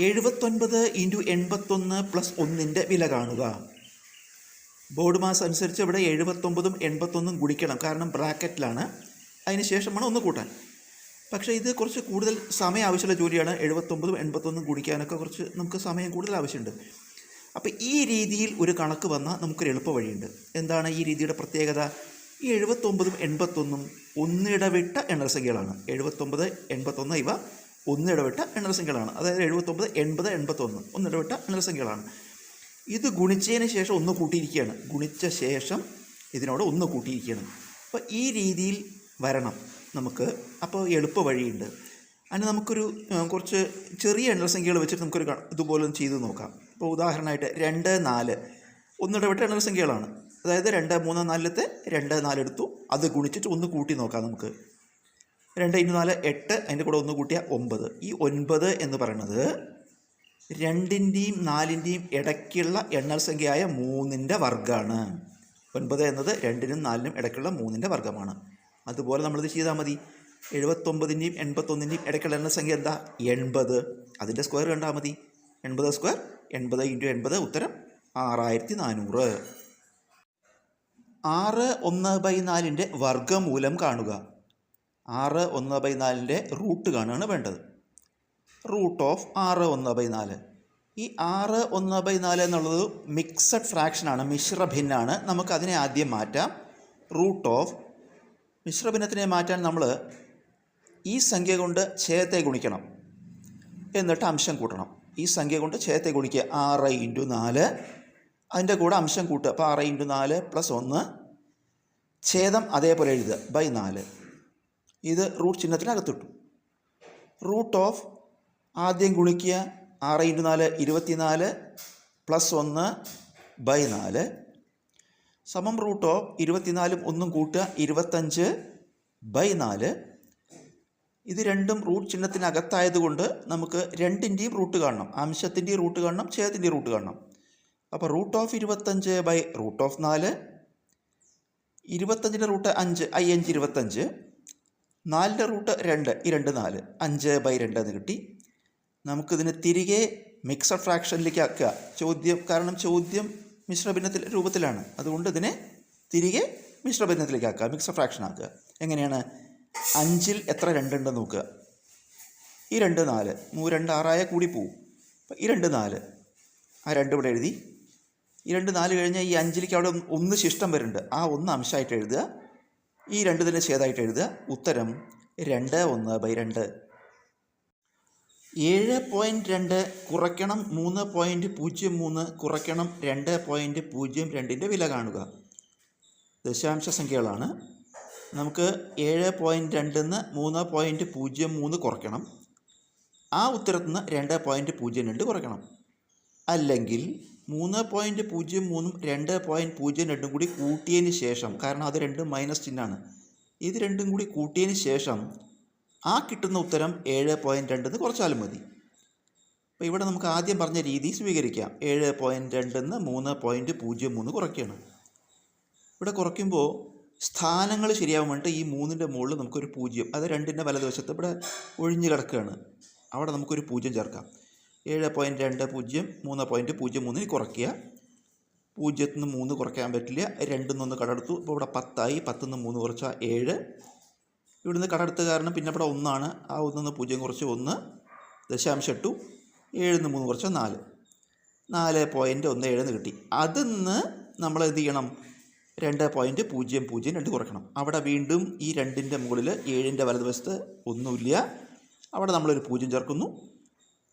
79 into 81 plus 1 വില കാണുക. Board mass അനുസരിച്ച് ഇവിടെ 79ഉം 81ഉം ഗുണിക്കണം, കാരണം ബ്രാക്കറ്റിലാണ്. അതിന് ശേഷം വേണം ഒന്ന് കൂട്ടാൻ. പക്ഷേ ഇത് കുറച്ച് കൂടുതൽ സമയം ആവശ്യമുള്ള ജോലിയാണ്. 79ഉം 81ഉം ഗുണിക്കാനൊക്കെ കുറച്ച് നമുക്ക് സമയം കൂടുതൽ ആവശ്യമുണ്ട്. അപ്പോൾ ഈ രീതിയിൽ ഒരു കണക്ക് വന്നാൽ നമുക്കൊരു എളുപ്പ വഴിയുണ്ട്. എന്താണ് ഈ രീതിയുടെ പ്രത്യേകത? ഈ 79ഉം 81ഉം ഒന്നിടവിട്ട എണ്ണസംഖ്യകളാണ്. 79, 81 ഇവ ഒന്നിടവിട്ട എണ്ണസംഖ്യകളാണ്. അതായത് 79, 80, 81 ഒന്നിടവിട്ട എണ്ണസംഖ്യകളാണ്. ഇത് ഗുണിച്ചതിന് ശേഷം ഒന്ന് കൂട്ടിയിരിക്കുകയാണ്. ഗുണിച്ച ശേഷം ഇതിനോട് ഒന്ന് കൂട്ടിയിരിക്കുകയാണ്. അപ്പോൾ ഈ രീതിയിൽ വരണം നമുക്ക്. അപ്പോൾ എളുപ്പ വഴിയുണ്ട്. അതിന് നമുക്കൊരു കുറച്ച് ചെറിയ എണ്ണസംഖ്യകൾ വെച്ചിട്ട് നമുക്കൊരു ഇതുപോലെ ചെയ്ത് നോക്കാം. ഇപ്പോൾ ഉദാഹരണമായിട്ട് 2, 4 ഒന്നിടവിട്ട എണ്ണസംഖ്യകളാണ്. അതായത് 2, 3, 4 2, 4 എടുത്തു. അത് ഗുണിച്ചിട്ട് ഒന്ന് കൂട്ടി നോക്കാം നമുക്ക്. 2 × 4 8, അതിൻ്റെ കൂടെ ഒന്ന് കൂട്ടിയാൽ 9. ഈ 9 എന്ന് പറയുന്നത് 2ൻ്റെയും 4ൻ്റെയും ഇടയ്ക്കുള്ള എണ്ണസംഖ്യയായ 3ൻ്റെ വർഗ്ഗമാണ്. 9 എന്നത് 2നും 4നും ഇടയ്ക്കുള്ള 3ൻ്റെ വർഗ്ഗമാണ്. അതുപോലെ നമ്മളിത് ചെയ്താൽ മതി. 79ൻ്റെയും 81ൻ്റെയും ഇടയ്ക്കുള്ള എണ്ണസംഖ്യ എന്താ? 80. അതിൻ്റെ സ്ക്വയർ കണ്ടാൽ മതി. 80 സ്ക്വയർ 80 × 80 ഉത്തരം 6400. 6/1/4ൻ്റെ വർഗ്ഗമൂലം കാണുക. 6/1/4ൻ്റെ റൂട്ട് കാണുകയാണ് വേണ്ടത്. Root of 6/1/4. ഈ 6/1/4 എന്നുള്ളത് മിക്സഡ് ഫ്രാക്ഷനാണ്, മിശ്രഭിന്നാണ്. നമുക്കതിനെ ആദ്യം മാറ്റാം. റൂട്ട് ഓഫ് മിശ്രഭിന്നത്തിനെ മാറ്റാൻ നമ്മൾ ഈ സംഖ്യ കൊണ്ട് ഛേദത്തെ ഗുണിക്കണം, എന്നിട്ട് അംശം കൂട്ടണം. ഈ സംഖ്യ കൊണ്ട് ഛേദത്തെ ഗുണിക്കുക. 6 × 4 അതിൻ്റെ കൂടെ അംശം കൂട്ടുക. അപ്പോൾ 6 × 4 + 1 ഛേദം അതേപോലെ എഴുതുക /4. ഇത് റൂട്ട് ചിഹ്നത്തിനകത്തിട്ടു. റൂട്ട് ഓഫ് ആദ്യം ഗുണിക്കുക. 6 × 4 24 + 1 /4 സമം റൂട്ട് ഓഫ് 24ഉം 1ഉം കൂട്ടുക 25/4. ഇത് രണ്ടും റൂട്ട് ചിഹ്നത്തിനകത്തായതുകൊണ്ട് നമുക്ക് രണ്ടിൻ്റെയും റൂട്ട് കാണണം. അംശത്തിൻ്റെയും റൂട്ട് കാണണം, ഛേദത്തിൻ്റെയും റൂട്ട് കാണണം. അപ്പോൾ റൂട്ട് ഓഫ് 25/√4. 25ൻ്റെ റൂട്ട് 5, 5 25. 4ൻ്റെ റൂട്ട് 2, 2 4, 5/2 എന്ന് കിട്ടി. നമുക്കിതിന് തിരികെ മിക്സഡ് ഫ്രാക്ഷനിലേക്ക് ആക്കുക. കാരണം ചോദ്യം മിശ്രഭിന്നത്തിൽ രൂപത്തിലാണ്. അതുകൊണ്ട് ഇതിനെ തിരികെ മിശ്രഭിന്നത്തിലേക്ക് ആക്കുക, മിക്സഡ് ഫ്രാക്ഷൻ ആക്കുക. എങ്ങനെയാണ്? 5ൽ എത്ര 2 ഉണ്ടെന്ന് നോക്കുക. ഈ 2 4, 2 6 കൂടി പോവും. അപ്പോൾ ഈ 2 4, ആ 2 ഇവിടെ എഴുതി. ഈ 2 4 കഴിഞ്ഞാൽ ഈ 5ലേക്ക് അവിടെ 1 ശിഷ്ടം വരുന്നുണ്ട്. ആ 1 അംശമായിട്ട് എഴുതുക. ഈ 2 തന്നെ ഛേദമായിട്ട് എഴുതുക. ഉത്തരം 2/1/2. 7.2 കുറയ്ക്കണം 3.03 കുറയ്ക്കണം 2.02ൻ്റെ വില കാണുക. ദശാംശ സംഖ്യകളാണ്. നമുക്ക് 7.2 3.03 കുറയ്ക്കണം. ആ ഉത്തരത്തിൽ നിന്ന് 2.02 കുറയ്ക്കണം. അല്ലെങ്കിൽ 3.03ഉം 2.02 കൂടി കൂട്ടിയതിന് ശേഷം, കാരണം അത് രണ്ടും മൈനസ് ചിഹ്നമാണ്, ഇത് രണ്ടും കൂടി കൂട്ടിയതിന് ശേഷം ആ കിട്ടുന്ന ഉത്തരം 7.2 കുറച്ചാലും മതി. അപ്പോൾ ഇവിടെ നമുക്ക് ആദ്യം പറഞ്ഞ രീതി സ്വീകരിക്കാം. 7.2 3.03 കുറയ്ക്കുകയാണ്. ഇവിടെ കുറയ്ക്കുമ്പോൾ സ്ഥാനങ്ങൾ ശരിയാവാൻ വേണ്ടിയിട്ട് ഈ 3ൻ്റെ മുകളിൽ നമുക്കൊരു 0, അത് 2ൻ്റെ വലതുവശത്ത് ഇവിടെ ഒഴിഞ്ഞു കിടക്കുകയാണ്. അവിടെ നമുക്കൊരു 0 ചേർക്കാം. 7.20 3.03 കുറയ്ക്കുക. 0ൽ നിന്ന് 3 കുറയ്ക്കാൻ പറ്റില്ല. 2ൽ നിന്ന് കടമെടുത്തു. ഇപ്പോൾ ഇവിടെ 10ആയി. 10ൽ നിന്ന് 3 കുറച്ചാൽ 7. ഇവിടുന്ന് കടമെടുത്ത കാരണം പിന്നെ ഇവിടെ 1ആണ്. ആ 1ൽ നിന്ന് 0 കുറച്ച് 1 ദശാംശം ഇട്ടു. 7ൽ നിന്ന് 3 കുറച്ചാൽ 4. 4.17 കിട്ടി. അതിൽ നിന്ന് നമ്മൾ എന്ത് ചെയ്യണം? 2.002 കുറയ്ക്കണം. അവിടെ വീണ്ടും ഈ 2ൻ്റെ മുകളിൽ 7ൻ്റെ വലതുവശത്ത് ഒന്നുമില്ല. അവിടെ നമ്മളൊരു 0 ചേർക്കുന്നു.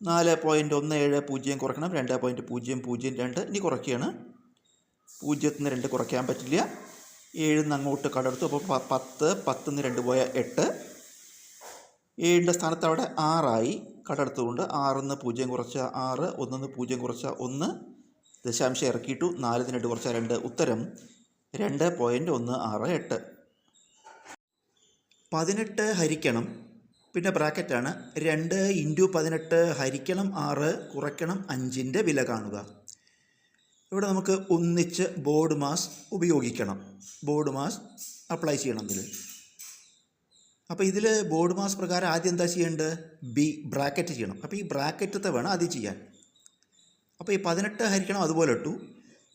4.17 കുറയ്ക്കണം 2.002. ഇനി കുറയ്ക്കുകയാണ്. 0ൽ നിന്ന് 2 കുറയ്ക്കാൻ പറ്റില്ല. 7ൽ നിന്ന് അങ്ങോട്ട് കടമെടുത്തു. അപ്പോൾ 10, 10ൽ നിന്ന് 2 പോയാൽ 8. 7ൻ്റെ സ്ഥാനത്ത് അവിടെ 6ആയി. കടമെടുത്തുകൊണ്ട് 6ൽ നിന്ന് 0 കുറച്ചാൽ 6, 1ൽ നിന്ന് 0 കുറച്ചാൽ 1 ദശാംശം ഇറക്കിയിട്ടു. 4ൽ നിന്ന് 2 കുറച്ചാൽ 2. ഉത്തരം 2.168. 18 ഹരിക്കണം, പിന്നെ ബ്രാക്കറ്റാണ് 2 × 18 ഹരിക്കണം 6 കുറയ്ക്കണം 5ൻ്റെ വില കാണുക. ഇവിടെ നമുക്ക് ഒന്നിച്ച് ബോർഡ് മാസ് ഉപയോഗിക്കണം. ബോർഡ് മാസ് അപ്ലൈ ചെയ്യണം. ഇതിൽ അപ്പോൾ ഇതിൽ ബോർഡ് മാസ് പ്രകാരം ആദ്യം എന്താ ചെയ്യേണ്ടത്? ബി ബ്രാക്കറ്റ് ചെയ്യണം. അപ്പോൾ ഈ ബ്രാക്കറ്റത്തെ വേണം ആദ്യം ചെയ്യാൻ. അപ്പോൾ ഈ 18 ഹരിക്കണം അതുപോലെ ഇട്ടു.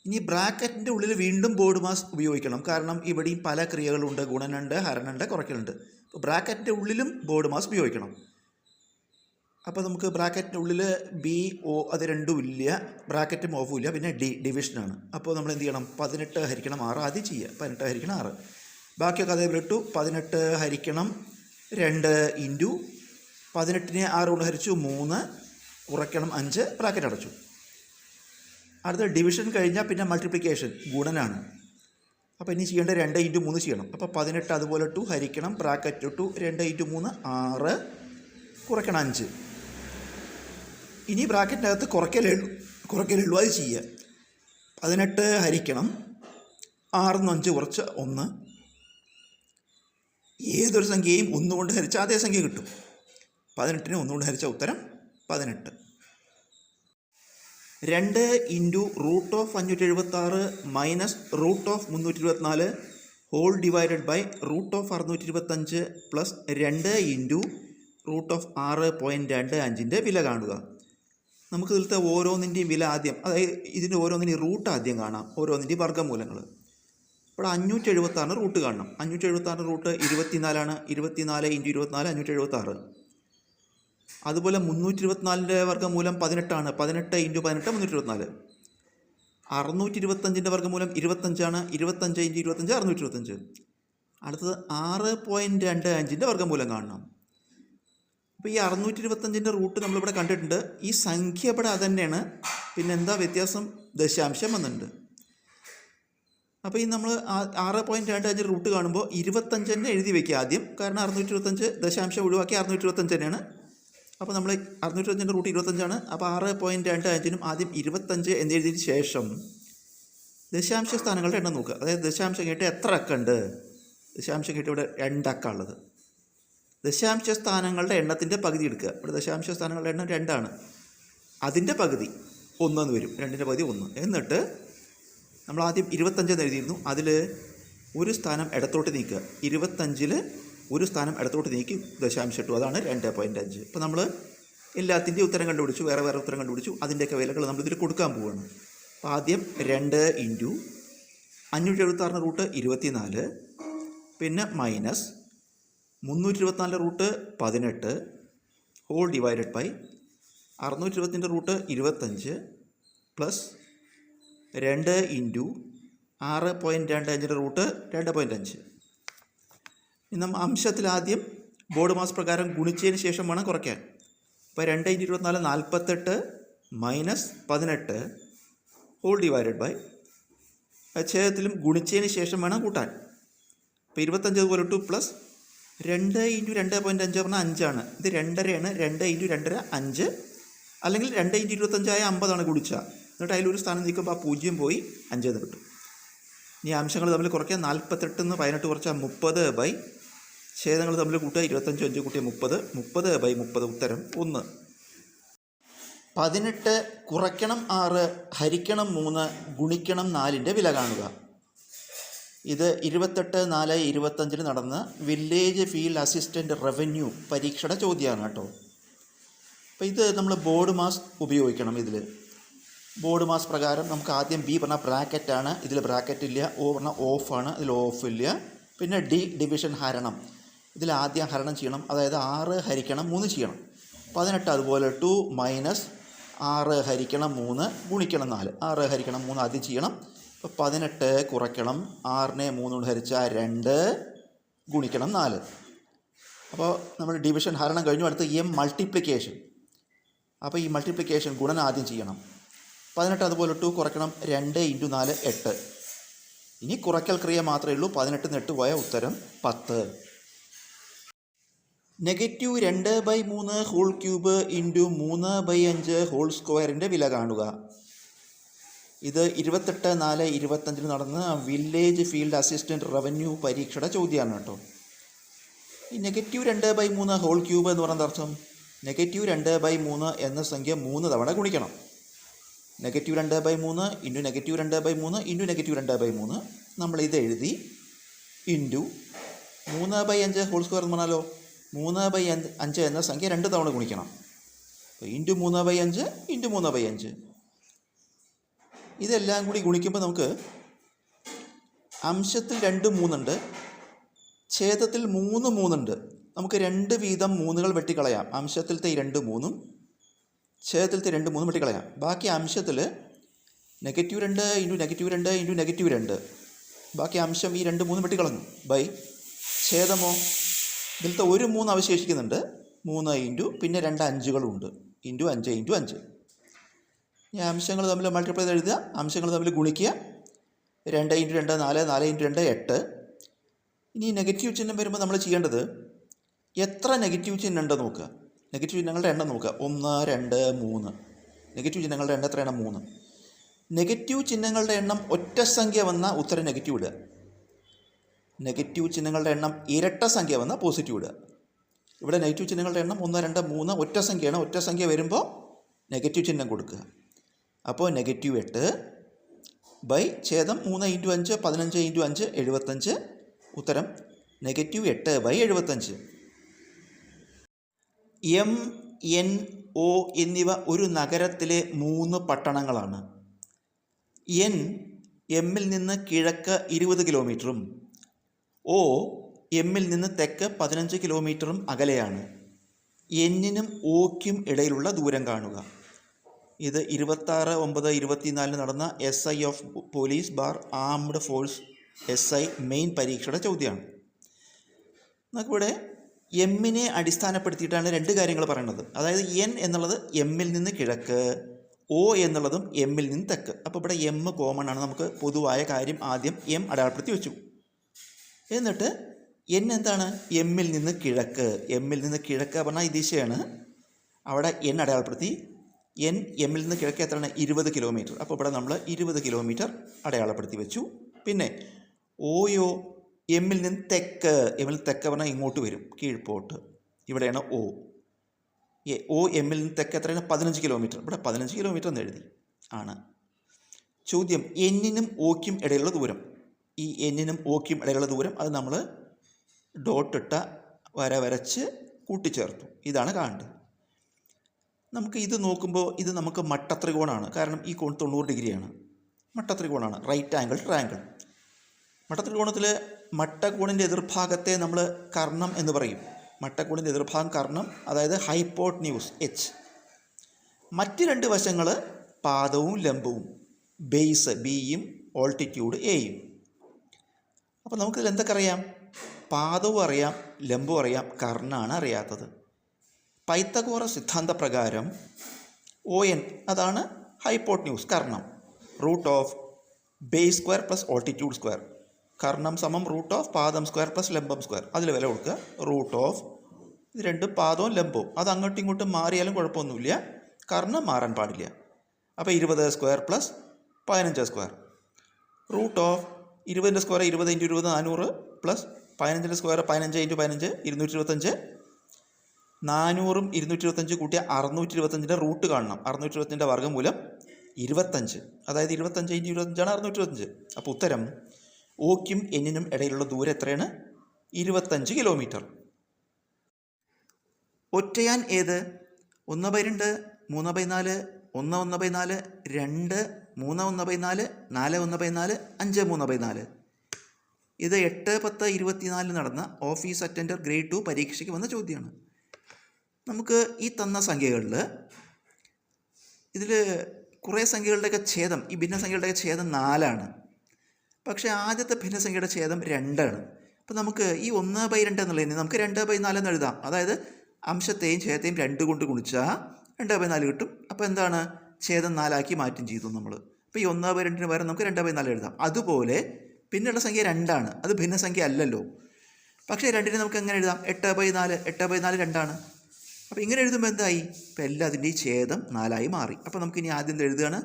ഇനി ബ്രാക്കറ്റിൻ്റെ ഉള്ളിൽ വീണ്ടും ബോർഡ് മാസ് ഉപയോഗിക്കണം. കാരണം ഇവിടെയും പല ക്രിയകളുണ്ട്, ഗുണനുണ്ട്, ഹരണുണ്ട്, കുറയ്ക്കലുണ്ട്. അപ്പോൾ ബ്രാക്കറ്റിൻ്റെ ഉള്ളിലും ബോർഡ് മാസ് ഉപയോഗിക്കണം. അപ്പോൾ നമുക്ക് ബ്രാക്കറ്റിൻ്റെ ഉള്ളിൽ ബി ഒ അത് രണ്ടും ഇല്ല, ബ്രാക്കറ്റും ഓഫും ഇല്ല, പിന്നെ ഡിവിഷനാണ്. അപ്പോൾ നമ്മൾ എന്ത് ചെയ്യണം? 18 ഹരിക്കണം 6 ആദ്യം ചെയ്യുക. 18 ഹരിക്കണം 6. ബാക്കിയൊക്കെ അതേപോലെ ഇട്ടു. 18 ഹരിക്കണം 2 ഇൻറ്റു 18നെ 6 കൊണ്ട് ഹരിച്ചു 3, കുറയ്ക്കണം 5, ബ്രാക്കറ്റ് അടച്ചു. അടുത്ത ഡിവിഷൻ കഴിഞ്ഞാൽ പിന്നെ മൾട്ടിപ്ലിക്കേഷൻ ഗുണനാണ്. അപ്പോൾ ഇനി ചെയ്യേണ്ടത് 2 ഇൻറ്റു 3 ചെയ്യണം. അപ്പോൾ 18 അതുപോലെ ഇട്ടു, ഹരിക്കണം ബ്രാക്കറ്റ് ഇട്ടു, 2 ഇൻറ്റു 3 6, കുറയ്ക്കണം 5. ഇനി ബ്രാക്കറ്റിനകത്ത് കുറയ്ക്കലേ ഉള്ളൂ, അത് ചെയ്യുക. 18 ഹരിക്കണം 6 5 കുറച്ച് 1. ഏതൊരു സംഖ്യയും 1 കൊണ്ട് ഹരിച്ചാൽ അതേ സംഖ്യ കിട്ടും. 18നെ 1 കൊണ്ട് ഹരിച്ച ഉത്തരം 18. 2 into root of 576 minus root of 324 whole divided by root of 625 plus 2 into root of 6.25ൻ്റെ വില കാണുക. നമുക്ക് ഇതിലത്തെ ഓരോന്നിൻ്റെയും വില ആദ്യം, അതായത് ഇതിൻ്റെ ഓരോന്നിൻ്റെയും റൂട്ട് ആദ്യം കാണാം, ഓരോന്നിൻ്റെയും വർഗ്ഗമൂലങ്ങൾ. ഇവിടെ 576 റൂട്ട് കാണണം. 576 റൂട്ട് 24ആണ്. 24 ഇൻറ്റു 24 576. അതുപോലെ 324ൻ്റെ വർഗ്ഗമൂലം 18ആണ്. 18 ഇൻറ്റു 18 324. 625ൻ്റെ വർഗ്ഗമൂലം 25ആണ്. 25 ഇൻറ്റു 25 625. അടുത്തത് 6.25ൻ്റെ വർഗ്ഗമൂലം കാണണം. അപ്പോൾ ഈ 625ൻ്റെ റൂട്ട് നമ്മളിവിടെ കണ്ടിട്ടുണ്ട്. ഈ സംഖ്യ ഇവിടെ അത് തന്നെയാണ്. പിന്നെ എന്താ വ്യത്യാസം? ദശാംശം വന്നിട്ടുണ്ട്. അപ്പോൾ ഈ നമ്മൾ 6.25 റൂട്ട് കാണുമ്പോൾ 25 തന്നെ എഴുതി വയ്ക്കുക ആദ്യം. കാരണം 625 ദശാംശം ഒഴിവാക്കി 625 തന്നെയാണ്. അപ്പോൾ നമ്മൾ 625ൻ്റെ റൂട്ട് 25ആണ്. അപ്പോൾ 6.25നും ആദ്യം 25 എന്നെഴുതിയതിന് ശേഷം ദശാംശ സ്ഥാനങ്ങളുടെ എണ്ണം നോക്കുക. അതായത് ദശാംശം കേട്ട് എത്ര അക്ക ഉണ്ട്? ദശാംശം കേട്ട് ഇവിടെ 2 അക്ക ഉള്ളത്. ദശാംശ സ്ഥാനങ്ങളുടെ എണ്ണത്തിൻ്റെ പകുതി എടുക്കുക. ഇവിടെ ദശാംശ സ്ഥാനങ്ങളുടെ എണ്ണം 2 ആണ്. അതിൻ്റെ പകുതി 1 എന്ന് വരും. 2ൻ്റെ പകുതി 1. എന്നിട്ട് നമ്മൾ ആദ്യം 25 എന്ന് എഴുതിയിരുന്നു. അതിൽ ഒരു സ്ഥാനം ഇടത്തോട്ട് നീക്കുക. 25ൽ ഒരു സ്ഥാനം ഇടത്തോട്ട് നീക്കി ദശാംശം ഇട്ടു. അതാണ് 2.5. ഇപ്പോൾ നമ്മൾ എല്ലാത്തിൻ്റെയും ഉത്തരം കണ്ടുപിടിച്ചു, വേറെ വേറെ ഉത്തരം കണ്ടുപിടിച്ചു. അതിൻ്റെയൊക്കെ വിലകൾ നമ്മളിതിൽ കൊടുക്കാൻ പോവുകയാണ്. അപ്പോൾ ആദ്യം 2 ഇൻറ്റു 576 റൂട്ട് 24, പിന്നെ minus 324 root 18 whole divided by 620ൻ്റെ റൂട്ട് 25 പ്ലസ് 2 ഇൻറ്റു 6.25ൻ്റെ റൂട്ട് 2.5. ഇനി നമ്മൾ അംശത്തിൽ ആദ്യം ബോർഡ് മാസ് പ്രകാരം ഗുണിച്ചതിന് ശേഷം വേണം കുറയ്ക്കാൻ. അപ്പോൾ 2 into 24 48 minus 18 whole divided by ഛേദത്തിലും ഗുണിച്ചതിന് ശേഷം വേണം കൂട്ടാൻ. അപ്പോൾ 25 അതുപോലെ ഇട്ടു പ്ലസ് 2 ഇൻറ്റു 2.5 പറഞ്ഞാൽ 5 ആണ്. ഇത് 2.5ആണ്. 2 ഇൻറ്റു 2.5 5, അല്ലെങ്കിൽ 2 ഇൻറ്റു 25 ആയ 50 ഗുണിച്ച. എന്നിട്ട് അതിലൊരു സ്ഥാനം നീക്കുമ്പോൾ ആ 0 പോയി 5 എന്ന് കിട്ടും. ഇനി അംശങ്ങൾ തമ്മിൽ കുറയ്ക്കുക. 48 നിന്ന് 18 കുറച്ചാൽ 30 ബൈ ഛേദങ്ങൾ തമ്മിൽ കൂട്ടുക. 25 5 കൂട്ടിയ 30, 30 ബൈ 30 ഉത്തരം 1. 18 കുറയ്ക്കണം 6 ഹരിക്കണം 3 ഗുണിക്കണം 4ൻ്റെ വില കാണുക. ഇത് 28/4/25 നടന്ന വില്ലേജ് ഫീൽഡ് അസിസ്റ്റൻ്റ് റവന്യൂ പരീക്ഷയുടെ ചോദ്യമാണ് കേട്ടോ. അപ്പോൾ ഇത് നമ്മൾ ബോർഡ് മാസ് ഉപയോഗിക്കണം. ഇതിൽ ബോർഡ് മാസ് പ്രകാരം നമുക്ക് ആദ്യം ബി പറഞ്ഞാൽ ബ്രാക്കറ്റാണ്. ഇതിൽ ബ്രാക്കറ്റ് ഇല്ല. ഒ പറഞ്ഞാൽ ഓഫാണ്. ഇതിൽ ഓഫ് ഇല്ല. പിന്നെ ഡിവിഷൻ ഹരണം. ഇതിൽ ആദ്യം ഹരണം ചെയ്യണം. അതായത് 6 ഹരിക്കണം 3 ചെയ്യണം. 18 അതുപോലെ ഇട്ടു മൈനസ് 6 ഹരിക്കണം 3 ഗുണിക്കണം 4. 6 ഹരിക്കണം 3 ആദ്യം ചെയ്യണം. അപ്പോൾ 18 കുറയ്ക്കണം 6നെ 3 കൊണ്ട് ഹരിച്ചാൽ 2 ഗുണിക്കണം 4. അപ്പോൾ നമ്മൾ ഡിവിഷൻ ഹരണം കഴിഞ്ഞു. അടുത്ത് മൾട്ടിപ്ലിക്കേഷൻ. അപ്പോൾ ഈ മൾട്ടിപ്ലിക്കേഷൻ ഗുണനം ആദ്യം ചെയ്യണം. 18 അതുപോലെ ഇട്ടു കുറയ്ക്കണം 2 ഇൻറ്റു 4 8. ഇനി കുറയ്ക്കൽ ക്രിയ മാത്രമേ ഉള്ളൂ. 18 8 പോയ ഉത്തരം 10. -2/3 ഹോൾ ക്യൂബ് ഇൻറ്റു 3/5 ഹോൾ സ്ക്വയറിൻ്റെ വില കാണുക. ഇത് 28/4/25 നടന്ന വില്ലേജ് ഫീൽഡ് അസിസ്റ്റൻ്റ് റവന്യൂ പരീക്ഷയുടെ ചോദ്യമാണ് കേട്ടോ. ഈ -2/3 ഹോൾ ക്യൂബ് എന്ന് പറയുന്ന അർത്ഥം -2/3 എന്ന സംഖ്യ 3 തവണ ഗുണിക്കണം. -2/3 ഇൻറ്റു -2/3 ഇൻറ്റു -2/3 നമ്മൾ ഇത് എഴുതി ഇൻറ്റു 3/5 ഹോൾ സ്ക്വയർ എന്ന് പറഞ്ഞാലോ 3/5 എന്ന സംഖ്യ 2 തവണ ഗുണിക്കണം. ഇൻറ്റു 3/5 ഇൻറ്റു 3/5 ഇതെല്ലാം കൂടി ഗുണിക്കുമ്പോൾ നമുക്ക് അംശത്തിൽ 2 3 ഉണ്ട്, ഛേദത്തിൽ 3 3 ഉണ്ട്. നമുക്ക് 2 വീതം 3കൾ വെട്ടിക്കളയാം. അംശത്തിലത്തെ ഈ 2 3 ഛേദത്തിലത്തെ 2 3 വെട്ടിക്കളയാം. ബാക്കി അംശത്തിൽ -2 ഇൻറ്റു -2 ഇൻറ്റു -2 ബാക്കി അംശം ഈ 2 3 വെട്ടിക്കളഞ്ഞു. ബൈ ഛേദമോ ഇതിലത്തെ ഒരു 3 അവശേഷിക്കുന്നുണ്ട്. 3 ഇൻറ്റു പിന്നെ 2 5കളുണ്ട് ഇൻറ്റു 5 ഇൻറ്റു 5. ഈ അംശങ്ങൾ തമ്മിൽ മൾട്ടിപ്ലൈ ചെയ്ത് എഴുതുക, അംശങ്ങൾ തമ്മിൽ ഗുണിക്കുക. 2 ഇൻറ്റു 2 4, 4 ഇൻറ്റു 2 8. ഇനി നെഗറ്റീവ് ചിഹ്നം വരുമ്പോൾ നമ്മൾ ചെയ്യേണ്ടത് എത്ര നെഗറ്റീവ് ചിഹ്നം ഉണ്ടെന്ന് നോക്കുക. നെഗറ്റീവ് ചിഹ്നങ്ങളുടെ എണ്ണം നോക്കുക. 1 2 3. നെഗറ്റീവ് ചിഹ്നങ്ങളുടെ എണ്ണം എത്രയാണ്? 3. നെഗറ്റീവ് ചിഹ്നങ്ങളുടെ എണ്ണം ഒറ്റ സംഖ്യ വന്നാൽ ഉത്തരം നെഗറ്റീവ് ഇടുക. നെഗറ്റീവ് ചിഹ്നങ്ങളുടെ എണ്ണം ഇരട്ട സംഖ്യ വന്നാൽ പോസിറ്റീവ് ഇടുക. ഇവിടെ നെഗറ്റീവ് ചിഹ്നങ്ങളുടെ എണ്ണം 1 2 3 ഒറ്റ സംഖ്യയാണ്. ഒറ്റ സംഖ്യ വരുമ്പോൾ നെഗറ്റീവ് ചിഹ്നം കൊടുക്കുക. അപ്പോൾ -8 ബൈ ഛേദം 3 ഇൻറ്റു 5 15 ഇൻറ്റു 5 75. ഉത്തരം -8/75. M N O എന്നിവ ഒരു നഗരത്തിലെ 3 പട്ടണങ്ങളാണ്. N എമ്മിൽ നിന്ന് കിഴക്ക് 20 കിലോമീറ്ററും O എമ്മിൽ നിന്ന് തെക്ക് 15 കിലോമീറ്ററും അകലെയാണ്. എന്നിനും ഒക്കും ഇടയിലുള്ള ദൂരം കാണുക. ഇത് 26/9/24 നടന്ന SI of police bar armed force SI main പരീക്ഷയുടെ ചോദ്യമാണ്. നമുക്കിവിടെ എമ്മിനെ അടിസ്ഥാനപ്പെടുത്തിയിട്ടാണ് 2 കാര്യങ്ങൾ പറയുന്നത്. അതായത് N എന്നുള്ളത് എമ്മിൽ നിന്ന് കിഴക്ക്, O എന്നുള്ളതും എമ്മിൽ നിന്ന് തെക്ക്. അപ്പോൾ ഇവിടെ M കോമൺ ആണ്. നമുക്ക് പൊതുവായ കാര്യം ആദ്യം M അടയാളപ്പെടുത്തി വെച്ചു. എന്നിട്ട് N എന്താണ്? എമ്മിൽ നിന്ന് കിഴക്ക്. എമ്മിൽ നിന്ന് കിഴക്ക് പറഞ്ഞാൽ ഈ ദിശയാണ്. അവിടെ N അടയാളപ്പെടുത്തി. N എമ്മിൽ നിന്ന് കിഴക്ക് എത്രയാണ്? 20 കിലോമീറ്റർ. അപ്പോൾ ഇവിടെ നമ്മൾ 20 കിലോമീറ്റർ അടയാളപ്പെടുത്തി വെച്ചു. പിന്നെ ഓയോ എമ്മിൽ നിന്ന് തെക്ക്. എമ്മിൽ തെക്ക് പറഞ്ഞാൽ ഇങ്ങോട്ട് വരും, കീഴ്പോട്ട്. ഇവിടെയാണ് O. O എമ്മിൽ നിന്ന് തെക്ക് എത്രയാണ്? 15 കിലോമീറ്റർ. ഇവിടെ 15 കിലോമീറ്റർ എന്ന് എഴുതി ആണ്. ചോദ്യം എന്നിനും ഒക്കും ഇടയിലുള്ള ദൂരം. ഈ എന്നിനും ഒക്കും ഇടയിലുള്ള ദൂരം അത് നമ്മൾ ഡോട്ടിട്ട വര വരച്ച് കൂട്ടിച്ചേർത്തു. ഇതാണ് കാണേണ്ടത്. നമുക്ക് ഇത് നോക്കുമ്പോൾ ഇത് നമുക്ക് മട്ടത്രികോണാണ്. കാരണം ഈ കോൺ 90 ഡിഗ്രിയാണ്. മട്ടത്രികോണാണ്, റൈറ്റ് ആംഗിൾ ട്രയാങ്കിൾ. മട്ടത്രികോണത്തിൽ മട്ടകോണിൻ്റെ എതിർഭാഗത്തെ നമ്മൾ കർണം എന്ന് പറയും. മട്ടകോണിൻ്റെ എതിർഭാഗം കർണം, അതായത് ഹൈപ്പോട്ന്യൂസ് H. മറ്റ് 2 വശങ്ങൾ പാദവും ലംബവും, ബേസ് Bയും ഓൾട്ടിറ്റ്യൂഡ് Aയും. അപ്പോൾ നമുക്കിതിൽ എന്തൊക്കെ അറിയാം? പാദവും അറിയാം, ലംബവും അറിയാം, കർണാണ് അറിയാത്തത്. പൈത്തഗോറസ് സിദ്ധാന്ത പ്രകാരം ON അതാണ് ഹൈപ്പോട്ന്യൂസ്, കർണം. Root of base square plus altitude square. കർണം സമം റൂട്ട് ഓഫ് പാദം സ്ക്വയർ പ്ലസ് ലംബം സ്ക്വയർ. അതിൽ വില കൊടുക്കുക. റൂട്ട് ഓഫ് ഇത് 2 പാദവും ലംബവും. അത് അങ്ങോട്ടും ഇങ്ങോട്ടും മാറിയാലും കുഴപ്പമൊന്നുമില്ല, കർണം മാറാൻ പാടില്ല. അപ്പോൾ 20 square plus 15 square. Root of 20ൻ്റെ സ്ക്വയർ 20 ഇൻറ്റു 20 400 പ്ലസ് 15ൻ്റെ സ്ക്വയർ 15 ഇൻറ്റു 15 225. 400ഉം 225 കൂട്ടിയ 625ൻ്റെ റൂട്ട് കാണണം. 625ൻ്റെ വർഗ്ഗമൂലം 25. അതായത് 25 ഇൻറ്റു 25 ആണ് 625. അപ്പോൾ ഉത്തരം ഒക്കും എന്നിനും ഇടയിലുള്ള ദൂരം എത്രയാണ്? 25 കിലോമീറ്റർ. ഒറ്റയാൻ ഏത്? 1/2, 3/4, 1/1/4, 2, 3/1/4, 4/1/4, 5/3/4. ഇത് 8/10/24 നടന്ന ഓഫീസ് അറ്റൻഡർ ഗ്രേഡ് 2 പരീക്ഷയ്ക്ക് വന്ന ചോദ്യമാണ്. നമുക്ക് ഈ തന്ന സംഖ്യകളിൽ ഇതിൽ കുറേ സംഖ്യകളുടെയൊക്കെ ഛേദം, ഈ ഭിന്നസംഖ്യകളുടെയൊക്കെ ഛേദം 4ആണ്. പക്ഷേ ആദ്യത്തെ ഭിന്നസംഖ്യയുടെ ഛേദം 2 ആണ്. അപ്പോൾ നമുക്ക് ഈ 1/2 എന്നുള്ളതിന് നമുക്ക് 2/4 എന്ന് എഴുതാം. അതായത് അംശത്തെയും ഛേദത്തെയും 2 കൊണ്ട് ഗുണിച്ചാൽ 2/4 കിട്ടും. അപ്പോൾ എന്താണ്? ഛേദം 4 മാറ്റം ചെയ്തു നമ്മൾ. അപ്പോൾ ഈ 1/2 പകരം നമുക്ക് 2/4 എഴുതാം. അതുപോലെ പിന്നെയുള്ള സംഖ്യ 2 ആണ്. അത് ഭിന്നസംഖ്യ അല്ലല്ലോ. പക്ഷേ 2നെ നമുക്ക് എങ്ങനെ എഴുതാം? 8/4. 8/4 2 അപ്പോൾ ഇങ്ങനെ എഴുതുമ്പോൾ എന്തായി? ഇപ്പോൾ എല്ലാത്തിൻ്റെയും ഛേദം 4 മാറി. അപ്പോൾ നമുക്കിനി ആദ്യം എഴുതുകയാണ്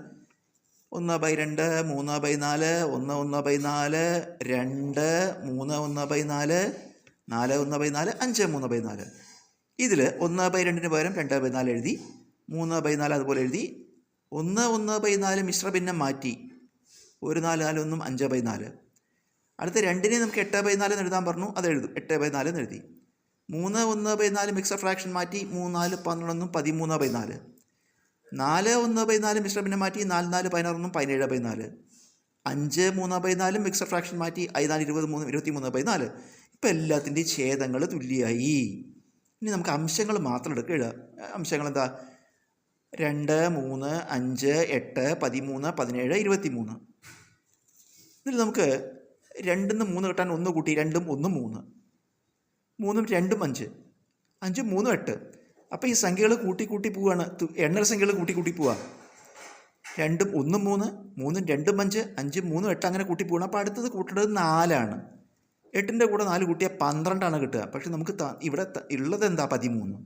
1/2, 3/4, 1/1/4, 2, 3/1/4, 4/1/4, 5/3/4. ഇതിൽ 1/2 പകരം 2/4 എഴുതി, 3/4 അതുപോലെ എഴുതി. 1/1/4 മിശ്രഭിന്നം മാറ്റി. 1 4 4 1 5/4. അടുത്ത 2നെ നമുക്ക് 8/4 എന്ന് എഴുതാൻ പറഞ്ഞു, അത് എഴുതും. 8/4 എന്ന് എഴുതി. 3 1/4 മിക്സഡ് ഫ്രാക്ഷൻ മാറ്റി 3 4 11 13/4. 4 1/4 മിശ്ര ഭിന്നം മാറ്റി 4 4 16 17/4. 5 3/4 മിക്സഡ് ഫ്രാക്ഷൻ മാറ്റി 4 23 23/4. ഇപ്പം എല്ലാത്തിൻ്റെയും ഛേദങ്ങൾ തുല്യമായി. ഇനി നമുക്ക് അംശങ്ങൾ മാത്രം എടുക്കുക. അംശങ്ങൾ എന്താ? 2 3 5 8 13 17 23. ഇതിൽ നമുക്ക് 2 3 കിട്ടാൻ 1 കൂട്ടി 2 1 3, 3 2 5, 5 3 8. അപ്പോൾ ഈ സംഖ്യകൾ കൂട്ടി കൂട്ടി പോവുകയാണ്. എണ്ണൽ സംഖ്യകൾ കൂട്ടി കൂട്ടി പോവുക. 2 1 3, 3 2 5, 5 3 8 അങ്ങനെ കൂട്ടി പോകണം. അപ്പോൾ അടുത്തത് കൂട്ടേണ്ടത് 4ആണ്. 8ൻ്റെ കൂടെ 4 കൂട്ടിയാൽ 12ആണ് കിട്ടുക. പക്ഷേ നമുക്ക് ഇവിടെ ഉള്ളത് എന്താ? 13.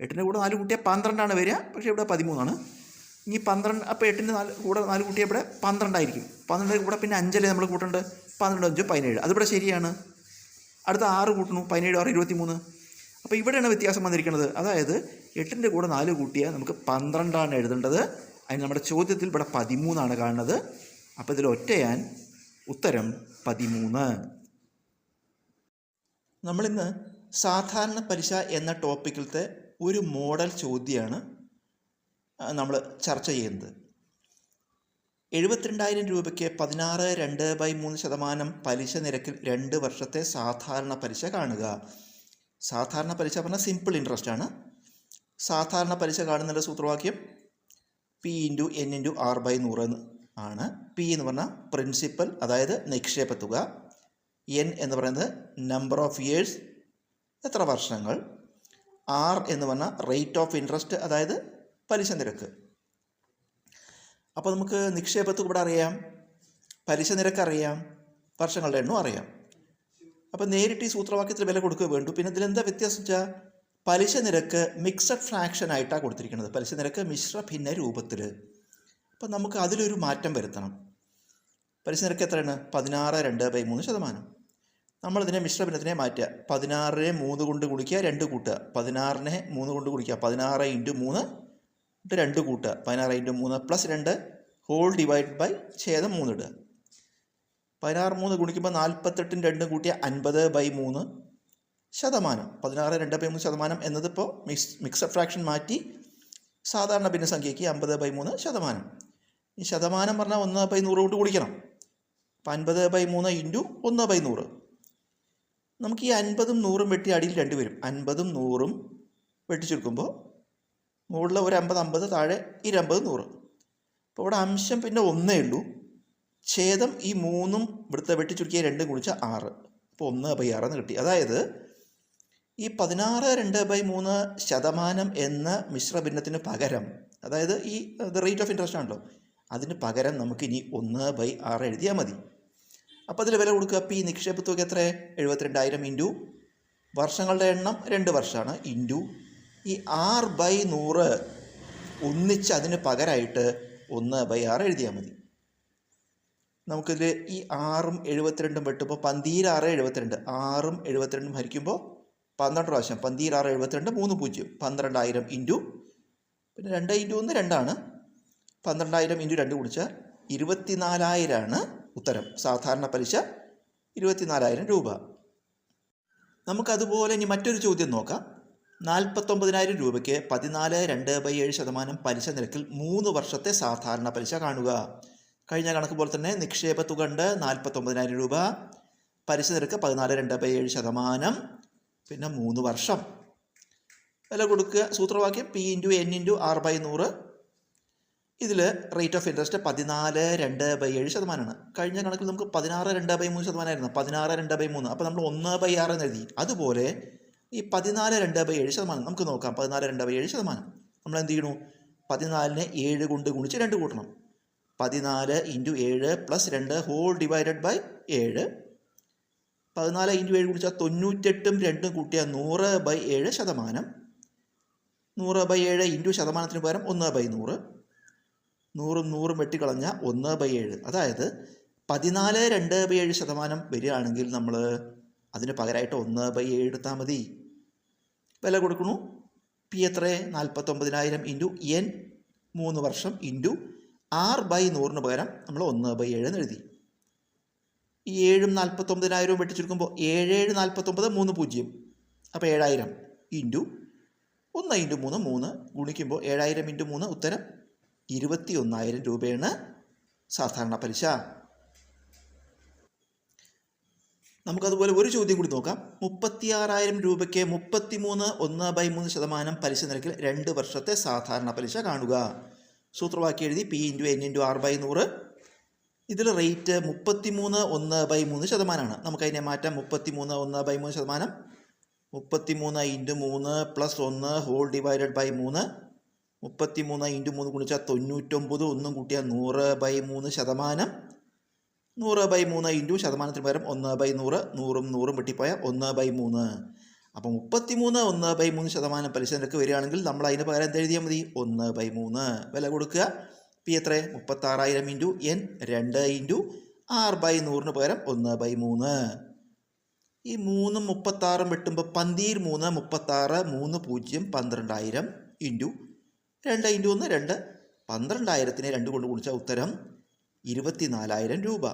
8ൻ്റെ കൂടെ 4 കൂട്ടിയാൽ 12ആണ് വരിക, പക്ഷേ ഇവിടെ 13ആണ്. ഇനി 12, അപ്പോൾ 8ൻ്റെ കൂടെ 4 കൂട്ടിയാൽ ഇവിടെ 12 ആയിരിക്കും. 12 കൂടെ പിന്നെ 5 നമ്മൾ കൂട്ടേണ്ടത്. 12 5 17. അതിവിടെ ശരിയാണ്. അടുത്ത 6 കൂട്ടണു. 17 6 23. അപ്പോൾ ഇവിടെയാണ് വ്യത്യാസം വന്നിരിക്കുന്നത്. അതായത് 8ൻ്റെ കൂടെ 4 കൂട്ടിയാൽ നമുക്ക് 12ആണ് എഴുതേണ്ടത്. അതിന് നമ്മുടെ ചോദ്യത്തിൽ ഇവിടെ 13ആണ് കാണുന്നത്. അപ്പോൾ ഇതിൽ ഒറ്റയാൻ ഉത്തരം 13. നമ്മളിന്ന് സാധാരണ പലിശ എന്ന ടോപ്പിക്കിലത്തെ ഒരു മോഡൽ ചോദ്യമാണ് നമ്മൾ ചർച്ച ചെയ്യുന്നത്. 72,000 രൂപയ്ക്ക് 16.2/3% പലിശ നിരക്കിൽ 2 വർഷത്തെ സാധാരണ പലിശ കാണുക. സാധാരണ പലിശ പറഞ്ഞാൽ സിമ്പിൾ ഇൻട്രസ്റ്റ് ആണ്. സാധാരണ പലിശ കാണുന്നതിൻ്റെ സൂത്രവാക്യം P × N × R/100 ആണ്. P എന്ന് പറഞ്ഞാൽ പ്രിൻസിപ്പൽ, അതായത് നിക്ഷേപ തുക. N എന്ന് പറയുന്നത് നമ്പർ ഓഫ് ഇയേഴ്സ്, എത്ര വർഷങ്ങൾ. R എന്ന് പറഞ്ഞാൽ റേറ്റ് ഓഫ് ഇൻട്രസ്റ്റ്, അതായത് പലിശ നിരക്ക്. അപ്പോൾ നമുക്ക് നിക്ഷേപ തുക ഇവിടെ അറിയാം, പലിശ നിരക്ക് അറിയാം, വർഷങ്ങളുടെ എണ്ണം അറിയാം. അപ്പോൾ നേരിട്ട് ഈ സൂത്രവാക്യത്തിൽ വില കൊടുക്കുക വേണ്ടു. പിന്നെ ഇതിലെന്താ വ്യത്യാസം വെച്ചാൽ പലിശ നിരക്ക് മിക്സഡ് ഫ്രാക്ഷൻ ആയിട്ടാണ് കൊടുത്തിരിക്കുന്നത്. പലിശ നിരക്ക് മിശ്ര ഭിന്ന രൂപത്തിൽ. അപ്പം നമുക്ക് അതിലൊരു മാറ്റം വരുത്തണം. പലിശ നിരക്ക് എത്രയാണ്? 16.2/3%. നമ്മളിതിനെ മിശ്ര ഭിന്നത്തിനെ മാറ്റുക. 16നെ 3 കൊണ്ട് ഗുണിക്കുക, 2 കൂട്ടുക. 16നെ 3 കൊണ്ട് ഗുണിക്കുക, 16 × 3 2 കൂട്ടുക. 16 × 3 + 2 ഹോൾ ഡിവൈഡ് ബൈ ഛേദം 3 ഇടുക. 16 3 ഗുണിക്കുമ്പോൾ 48 2 കൂട്ടിയ 50/3 ശതമാനം. 16.2/3% എന്നതിപ്പോൾ മിക്സഡ് ഫ്രാക്ഷൻ മാറ്റി സാധാരണ ഭിന്നസംഖ്യയ്ക്ക് 50/3 ശതമാനം. ഈ ശതമാനം പറഞ്ഞാൽ 1/100 കൊണ്ട് ഗുണിക്കണം. അപ്പം 50/3 × 1/100. നമുക്ക് ഈ 50ഉം 100ഉം വെട്ടി അടിയിൽ 2 വരും. 50ഉം 100ഉം വെട്ടിച്ചെടുക്കുമ്പോൾ മുകളിൽ ഒരു 50 50, താഴെ ഈ 50 100. അപ്പോൾ ഇവിടെ അംശം പിന്നെ 1 ഉള്ളൂ. ഛേദം ഈ 3ഉം ഇവിടുത്തെ വെട്ടിച്ചുരുക്കിയ 2 ഗുണിച്ചാൽ 6. അപ്പോൾ 1/6 എന്ന് കിട്ടി. അതായത് ഈ 16.2/3% എന്ന മിശ്രഭിന്നത്തിന് പകരം, അതായത് ഈ റേറ്റ് ഓഫ് ഇൻട്രസ്റ്റ് ആണല്ലോ, അതിന് പകരം നമുക്കിനി 1/6 എഴുതിയാൽ മതി. അപ്പോൾ അതിൽ വില കൊടുക്കുക. അപ്പോൾ ഈ നിക്ഷേപ തുക എത്ര? 72,000 × വർഷങ്ങളുടെ എണ്ണം 2 വർഷമാണ് × ഈ 6/100 ഒന്നിച്ച് അതിന് പകരമായിട്ട് 1/6 എഴുതിയാൽ മതി. നമുക്കിതിൽ ഈ 6ഉം 72ഉം വെട്ടുമ്പോൾ 12 6 72. 6ഉം 72ഉം ഹരിക്കുമ്പോൾ 12 പ്രാവശ്യം. 12 6 72 3 0. 12,000 × പിന്നെ 2 × 1 2ആണ്. 12,000 × 2 കുടിച്ചാൽ 24,000 ഉത്തരം. സാധാരണ പലിശ 24,000 രൂപ. നമുക്കതുപോലെ ഇനി മറ്റൊരു ചോദ്യം നോക്കാം. 49,000 രൂപയ്ക്ക് 14.2/7% പലിശ നിരക്കിൽ 3 വർഷത്തെ സാധാരണ പലിശ കാണുക. കഴിഞ്ഞ കണക്ക് പോലെ തന്നെ നിക്ഷേപ തുക ഉണ്ട് 49,000 രൂപ, പലിശ നിരക്ക് 14.2/7%, പിന്നെ 3 വർഷം. വില കൊടുക്കുക. സൂത്രവാക്യം P × N × R/100. ഇതിൽ റേറ്റ് ഓഫ് ഇൻട്രസ്റ്റ് 14.2/7%. കഴിഞ്ഞ കണക്കിൽ നമുക്ക് 16.2/3% ആയിരുന്നു. 16.2/3. അപ്പോൾ നമ്മൾ 1/6 എന്ന് എഴുതി. അതുപോലെ ഈ 14.2/7% നമുക്ക് നോക്കാം. 14.2/7% നമ്മൾ എന്ത് ചെയ്യണു? 14നെ 7 കൊണ്ട് ഗുണിച്ച് 2 കൂട്ടണം. 14 × 7 + 2 ഹോൾ ഡിവൈഡഡ് ബൈ 7. 14 × 7 കുടിച്ചാൽ 98ഉം 2ഉം കൂട്ടിയാൽ 100/7%. 100/7 × ശതമാനത്തിന് പകരം 1/100. 100ഉം 100ഉം വെട്ടിക്കളഞ്ഞാൽ 1/7. അതായത് 14.2/7% വരികയാണെങ്കിൽ നമ്മൾ അതിന് പകരമായിട്ട് 1/7 എടുത്താൽ മതി. വില കൊടുക്കണു. P എത്ര? 49,000 × N 3 വർഷം × R/100ന് പകരം നമ്മൾ 1/7 എന്ന് എഴുതി. ഈ 7ഉം 49,000 വെട്ടിച്ചെടുക്കുമ്പോൾ 7 3 0. അപ്പോൾ 7000 ഇൻറ്റു 1 ഇൻറ്റു 3 3 ഗുണിക്കുമ്പോൾ 7000 ഇൻറ്റു 3 ഉത്തരം 21,000 രൂപയാണ് സാധാരണ പലിശ. നമുക്കതുപോലെ ഒരു ചോദ്യം കൂടി നോക്കാം. 36,000 രൂപയ്ക്ക് 33 1/3% പലിശ നിരക്കിൽ 2 വർഷത്തെ സാധാരണ പലിശ കാണുക. സൂത്രവാക്യം എഴുതി P × N × R/100. ഇതിൽ റേറ്റ് 33 1/3%. നമുക്കതിനെ മാറ്റാം. 33 1/3%. 33 × 3 + 1 ഹോൾ ഡിവൈഡഡ് ബൈ 3. 33 × 3 ഗുണിച്ചാൽ 99, ഒന്നും കൂട്ടിയാൽ 100/3%. 100/3 ഇൻറ്റു ശതമാനത്തിന് പകരം 1/100. 100ഉം 100ഉം വെട്ടിപ്പോയാൽ 1/3. അപ്പം 33 1/3% പലിശ നിരക്ക് വരികയാണെങ്കിൽ നമ്മൾ അതിന് പകരം എന്തെഴുതിയാൽ മതി? 1/3 വില കൊടുക്കുക. പി എത്ര? 36,000 ഇൻറ്റു N 2 ഇൻറ്റു R/100 പകരം 1/3. ഈ 3ഉം 36ഉം വെട്ടുമ്പോൾ 13 3 36 3 0 12,000 ഇൻറ്റു 2 ഇൻറ്റു 1 2. 12,000-നെ 2 കൊണ്ട് ഗുണിച്ചാൽ ഉത്തരം 24,000 രൂപ.